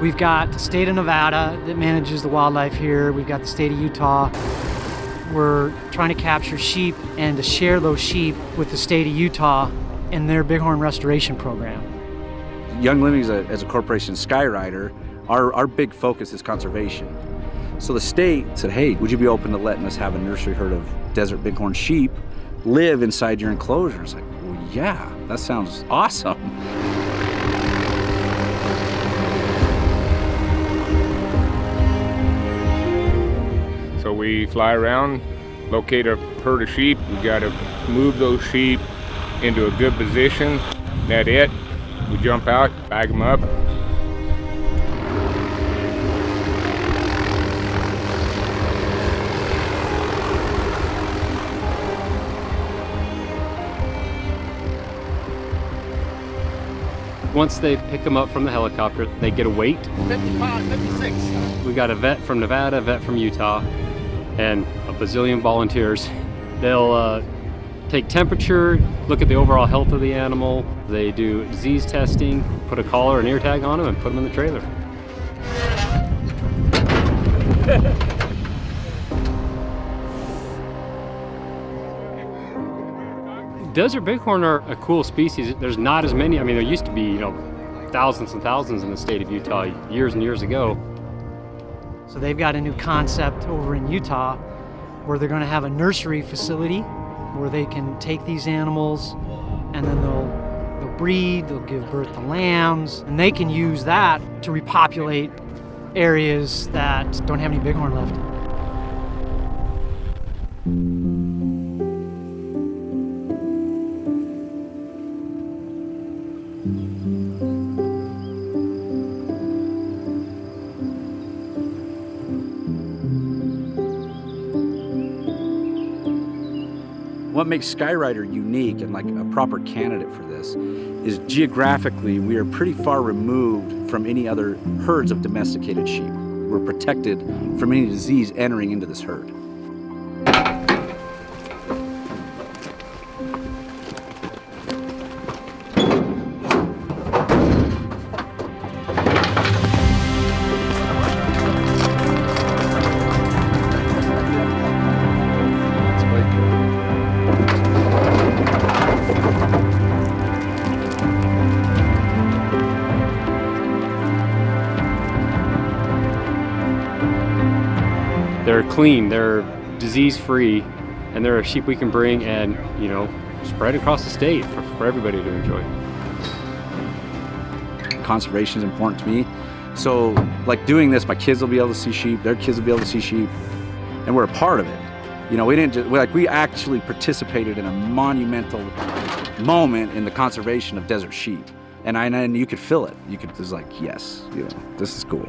We've got the state of Nevada that manages the wildlife here. We've got the state of Utah. We're trying to capture sheep and to share those sheep with the state of Utah in their Bighorn restoration program. Young Living as a corporation, Skyrider, our big focus is conservation. So the state said, hey, would you be open to letting us have a nursery herd of desert bighorn sheep live inside your enclosure? It's like, well, yeah, that sounds awesome. So we fly around, locate a herd of sheep. We got to move those sheep into a good position. That's it. We jump out, bag them up. Once they pick them up from the helicopter, they get a weight. 55, 56. We got a vet from Nevada, a vet from Utah, and a bazillion volunteers. They'll take temperature, look at the overall health of the animal. They do disease testing, put a collar and ear tag on them, and put them in the trailer. Desert bighorn are a cool species. There's not as many. I mean, there used to be, thousands and thousands in the state of Utah years and years ago. So they've got a new concept over in Utah where they're going to have a nursery facility where they can take these animals and then they'll breed, they'll give birth to lambs, and they can use that to repopulate areas that don't have any bighorn left. What makes Skyrider unique and like a proper candidate for this is geographically we are pretty far removed from any other herds of domesticated sheep. We're protected from any disease entering into this herd. They're clean, they're disease-free, and they're a sheep we can bring and, spread across the state for everybody to enjoy. Conservation is important to me. So, like doing this, my kids will be able to see sheep, their kids will be able to see sheep, and we're a part of it. We didn't just, we actually participated in a monumental moment in the conservation of desert sheep. And you could feel it. It was like, yes, this is cool.